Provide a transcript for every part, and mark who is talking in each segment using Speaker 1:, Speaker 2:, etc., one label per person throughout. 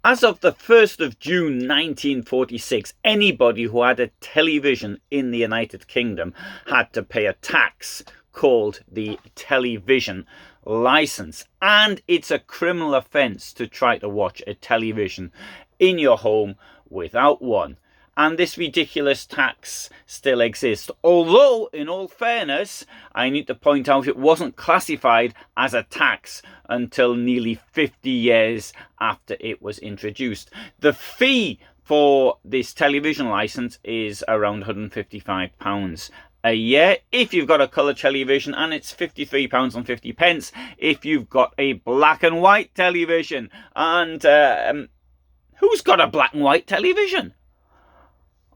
Speaker 1: As of the 1st of June 1946, anybody who had a television in the United Kingdom had to pay a tax called the television license. And it's a criminal offence to try to watch a television in your home without one. And this ridiculous tax still exists. Although, in all fairness, I need to point out it wasn't classified as a tax until nearly 50 years after it was introduced. The fee for this television license is around £155 a year if you've got a colour television, and it's £53.50 if you've got a black and white television. And who's got a black and white television?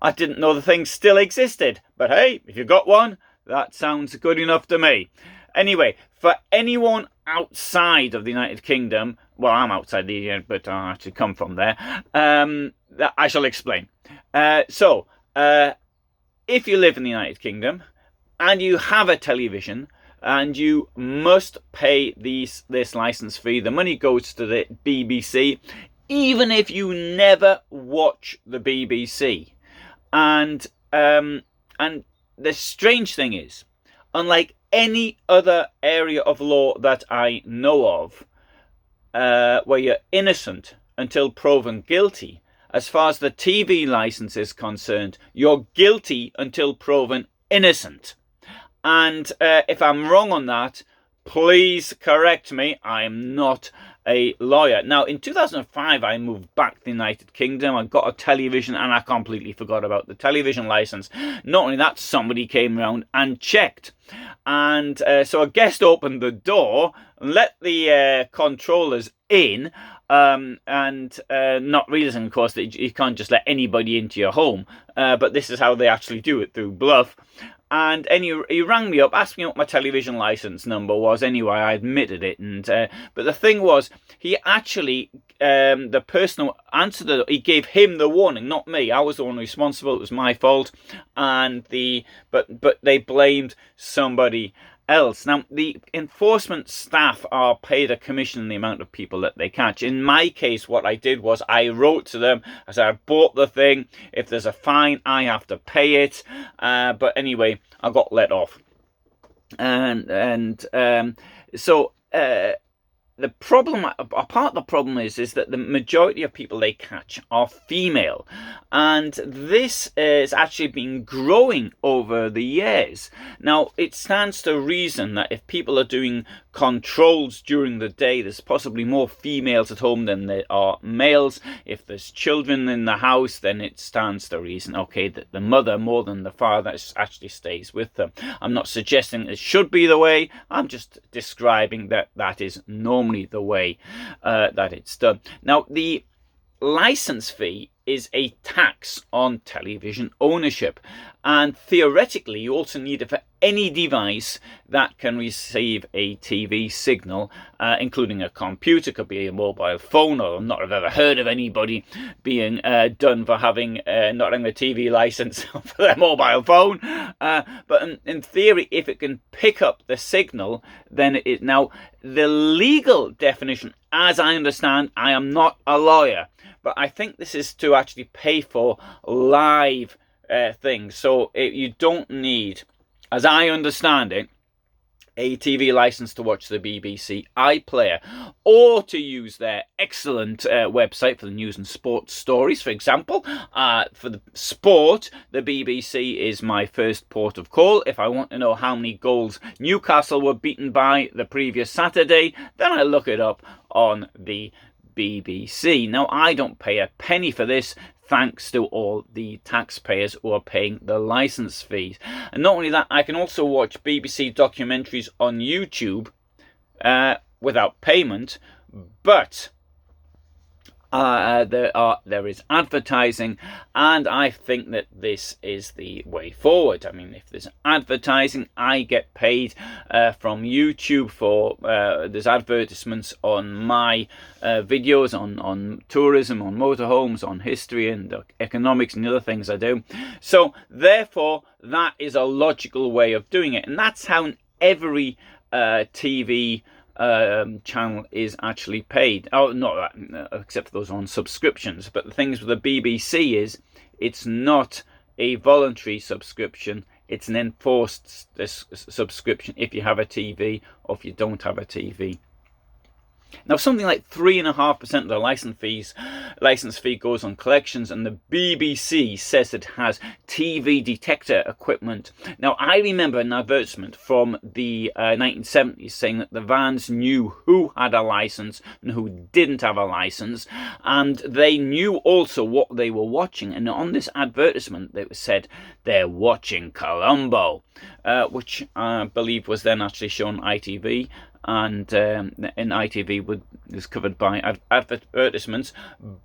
Speaker 1: I didn't know the thing still existed, but hey, if you got one, that sounds good enough to me. Anyway, for anyone outside of the United Kingdom, well, I'm outside the Union, but I actually come from there, that I shall explain. So, if you live in the United Kingdom and you have a television and you must pay this license fee, the money goes to the BBC, even if you never watch the BBC. And the strange thing is, unlike any other area of law that I know of, where you're innocent until proven guilty, as far as the TV license is concerned, you're guilty until proven innocent. And if I'm wrong on that, please correct me. I am not a lawyer. Now, in 2005, I moved back to the United Kingdom. I got a television and I completely forgot about the television license. Not only that, somebody came around and checked. And so a guest opened the door, let the controllers in, and not realizing, of course, that you can't just let anybody into your home. But this is how they actually do it, through bluff. And he rang me up, asked me what my television license number was. Anyway, I admitted it. And but the thing was, he actually, the person who answered it, he gave him the warning, not me. I was the one responsible. It was my fault. And but they blamed somebody else. Now, the enforcement staff are paid a commission on the amount of people that they catch. In my case, what I did was I wrote to them. I said, I bought the thing. If there's a fine, I have to pay it. But anyway, I got let off. So the problem, a part of the problem is that the majority of people they catch are female, and this is actually been growing over the years. Now, it stands to reason that if people are doing controls during the day, there's possibly more females at home than there are males. If there's children in the house, then it stands to reason, okay, that the mother more than the father actually stays with them. I'm not suggesting it should be the way. I'm just describing that is normally the way that it's done. Now, the license fee is a tax on television ownership, and theoretically you also need it for any device that can receive a TV signal, including a computer. Could be a mobile phone, or not have ever heard of anybody being done for having not having a TV license for their mobile phone, but in theory, if it can pick up the signal, then it now, the legal definition, as I understand, I am not a lawyer, but I think this is to actually pay for live things. So you don't need, as I understand it, a TV license to watch the BBC iPlayer, or to use their excellent website for the news and sports stories, for example. For the sport, the BBC is my first port of call. If I want to know how many goals Newcastle were beaten by the previous Saturday, then I look it up on the BBC. Now, I don't pay a penny for this, thanks to all the taxpayers who are paying the license fees. And not only that, I can also watch BBC documentaries on YouTube without payment, but there is advertising, and I think that this is the way forward. I mean, if there's advertising, I get paid from YouTube for there's advertisements on my videos on tourism, on motorhomes, on history and economics and the other things I do. So therefore, that is a logical way of doing it, and that's how every TV channel is actually paid. Oh, not except for those on subscriptions. But the things with the BBC is it's not a voluntary subscription. It's an enforced subscription if you have a TV or if you don't have a TV. Now, something like 3.5% of the license fee goes on collections, and the BBC says it has TV detector equipment. Now, I remember an advertisement from the 1970s saying that the vans knew who had a license and who didn't have a license, and they knew also what they were watching. And on this advertisement, it said they're watching Columbo, which I believe was then actually shown on ITV. And in ITV was covered by advertisements.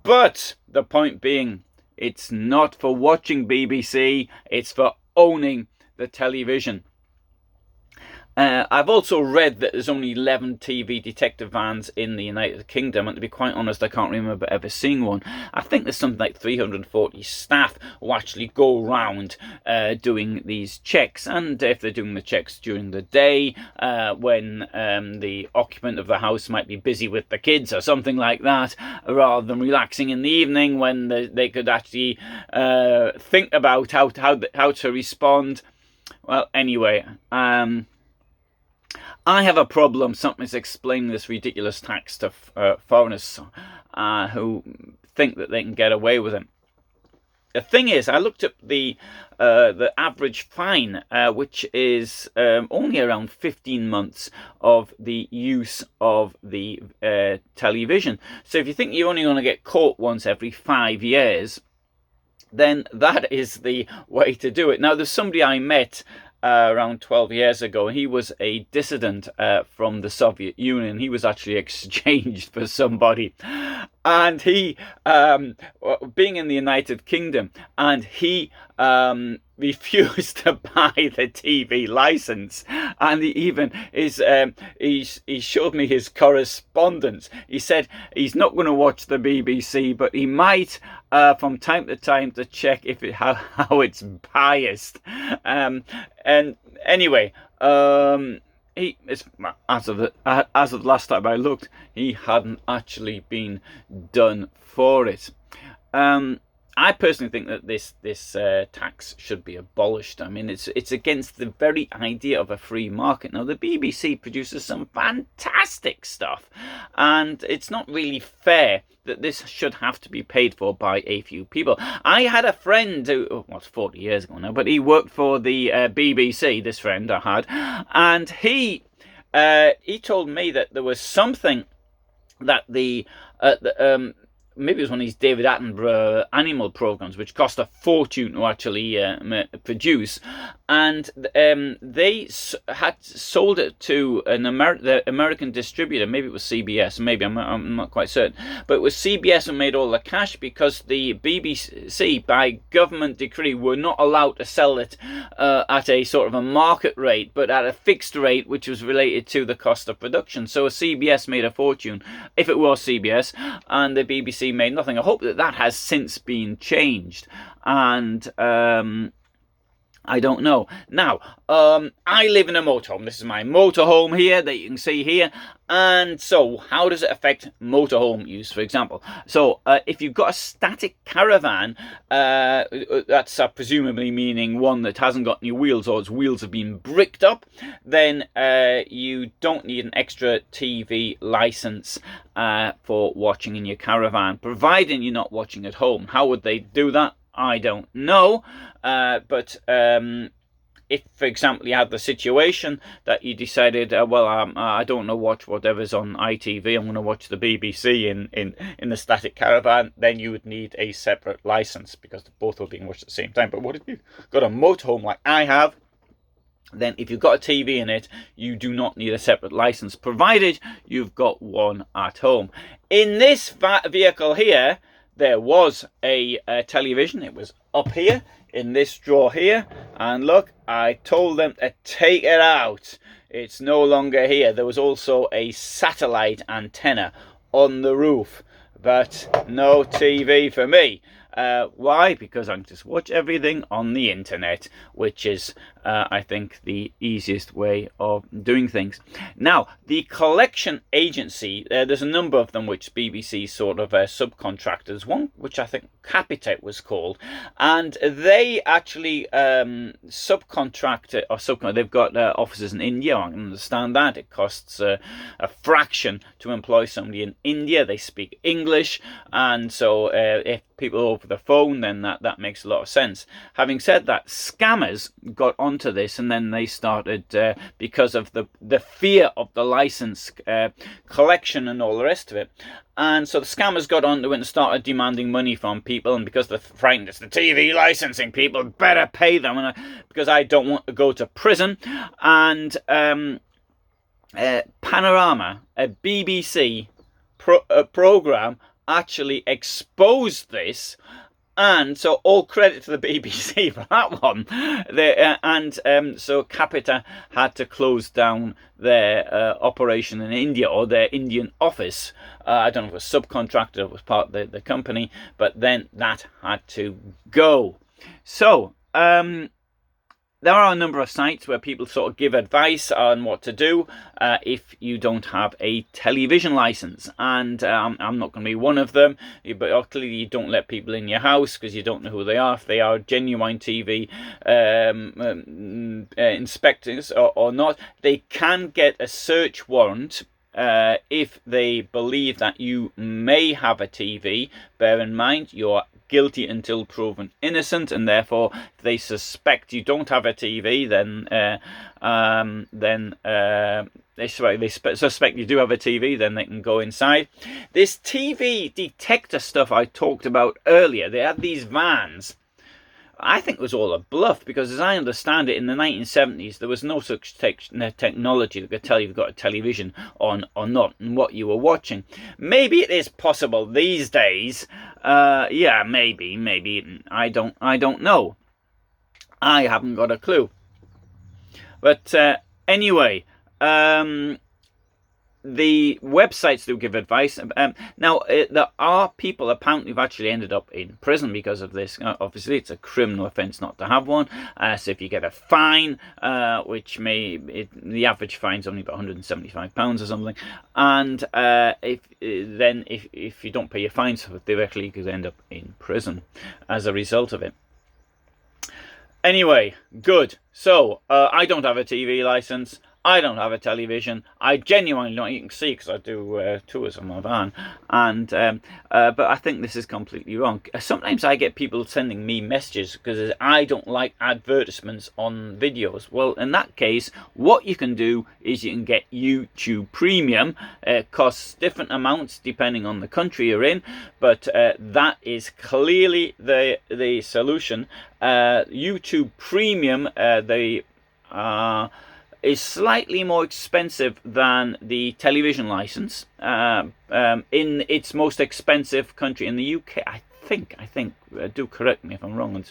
Speaker 1: But the point being, it's not for watching BBC, it's for owning the television. I've also read that there's only 11 TV detector vans in the United Kingdom, and to be quite honest, I can't remember ever seeing one. I think there's something like 340 staff who actually go around doing these checks, and if they're doing the checks during the day, when the occupant of the house might be busy with the kids or something like that, rather than relaxing in the evening when they could actually think about how to respond. Well, anyway, I have a problem. Something's explaining this ridiculous tax to foreigners who think that they can get away with it. The thing is, I looked at the average fine, which is only around 15 months of the use of the television. So if you think you're only going to get caught once every 5 years, then that is the way to do it. Now, there's somebody I met around 12 years ago. He was a dissident from the Soviet Union. He was actually exchanged for somebody, and he being in the United Kingdom, and he refused to buy the TV license, and he even he showed me his correspondence. He said he's not going to watch the BBC, but he might from time to time to check if how it's biased. And anyway, he is, as of the last time I looked, he hadn't actually been done for it. I personally think that this tax should be abolished. I mean, it's against the very idea of a free market. Now, the BBC produces some fantastic stuff, and it's not really fair that this should have to be paid for by a few people. I had a friend who, well, it's 40 years ago now, but he worked for the BBC, this friend I had, and he told me that there was something that maybe it was one of these David Attenborough animal programs, which cost a fortune to actually produce, and they had sold it to the American distributor. Maybe it was CBS. Maybe I'm not quite certain, but it was CBS who made all the cash, because the BBC, by government decree, were not allowed to sell it at a sort of a market rate, but at a fixed rate, which was related to the cost of production. So CBS made a fortune, if it was CBS, and the BBC made nothing. I hope that has since been changed, and I don't know. Now, I live in a motorhome. This is my motorhome here that you can see here. And so, how does it affect motorhome use, for example? So, if you've got a static caravan, that's presumably meaning one that hasn't got any wheels, or its wheels have been bricked up, then you don't need an extra TV license for watching in your caravan, providing you're not watching at home. How would they do that? I don't know, but if, for example, you had the situation that you decided, I don't know, watch whatever's on ITV, I'm going to watch the BBC in the static caravan, then you would need a separate license, because both are being watched at the same time. But what if you've got a motorhome like I have? Then if you've got a TV in it, you do not need a separate license, provided you've got one at home. In this vehicle here, there was a television. It was up here in this drawer here, and look, I told them to take it out. It's no longer here. There was also a satellite antenna on the roof, but no TV for me. Why? Because I can just watch everything on the internet, which is, I think, the easiest way of doing things. Now, the collection agency, there's a number of them which BBC sort of subcontractors, one which I think Capita was called, and they actually subcontract, they've got offices in India. I can understand that. It costs a fraction to employ somebody in India. They speak English, and so if people over the phone, then that makes a lot of sense. Having said that, scammers got onto this, and then they started, because of the fear of the license collection and all the rest of it. And so the scammers got onto it and started demanding money from people, and because they're frightened, it's the TV licensing, people better pay them, and because I don't want to go to prison. And Panorama, a BBC program, actually exposed this, and so all credit to the BBC for that one. So Capita had to close down their operation in India, or their Indian office. I don't know if it was subcontracted or it was part of the company, but then that had to go. So there are a number of sites where people sort of give advice on what to do if you don't have a television license, and I'm not going to be one of them. But clearly you don't let people in your house because you don't know who they are, if they are genuine TV inspectors or not. They can get a search warrant if they believe that you may have a TV. Bear in mind, you're guilty until proven innocent, and therefore if they suspect you don't have a TV, then they suspect you do have a TV, then they can go inside. This TV detector stuff I talked about earlier, they had these vans. I think it was all a bluff, because as I understand it, in the 1970s there was no such technology that could tell you you've got a television on or not, and what you were watching. Maybe it is possible these days. Yeah, maybe. I don't know. I haven't got a clue. But anyway, the websites do give advice. Now, there are people apparently who've actually ended up in prison because of this. Obviously, it's a criminal offence not to have one. So if you get a fine, which the average fine's only about £175 or something, and if you don't pay your fines, theoretically you could end up in prison as a result of it. Anyway, good. So I don't have a TV license. I don't have a television. I genuinely don't. You can see because I do tours of my van, and but I think this is completely wrong. Sometimes I get people sending me messages because I don't like advertisements on videos. Well, in that case, what you can do is you can get YouTube Premium. It costs different amounts depending on the country you're in, but that is clearly the solution. YouTube Premium, is slightly more expensive than the television license. In its most expensive country, in the UK, I think. Do correct me if I'm wrong.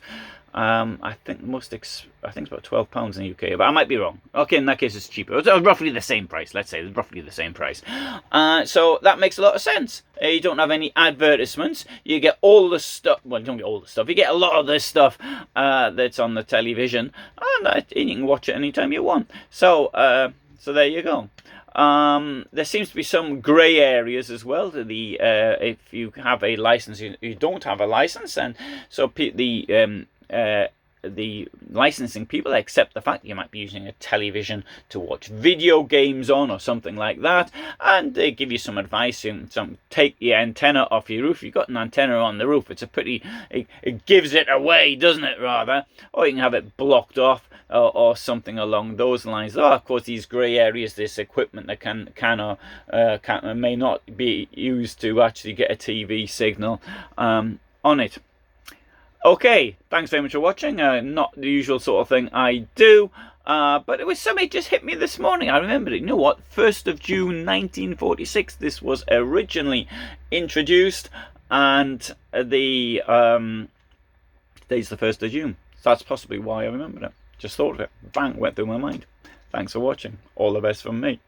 Speaker 1: I think it's about £12 in the UK, but I might be wrong. Okay, in that case, it's cheaper. It's roughly the same price. Let's say it's roughly the same price. So that makes a lot of sense. You don't have any advertisements. You get all the stuff. Well, you don't get all the stuff. You get a lot of this stuff that's on the television, and you can watch it anytime you want. So there you go. There seems to be some grey areas as well. If you have a license, you don't have a license, and so the licensing people accept the fact that you might be using a television to watch video games on or something like that, and they give you some advice. Take the antenna off your roof. You've got an antenna on the roof. It gives it away, doesn't it, rather? Or you can have it blocked off, or something along those lines. Of course, these grey areas, this equipment that can or may not be used to actually get a TV signal on it. Okay, thanks very much for watching. Not the usual sort of thing I do, but it was something just hit me this morning. I remembered it. You know what? 1st of June 1946, this was originally introduced, and today's the 1st of June. So that's possibly why I remembered it. Just thought of it. Bang, went through my mind. Thanks for watching. All the best from me.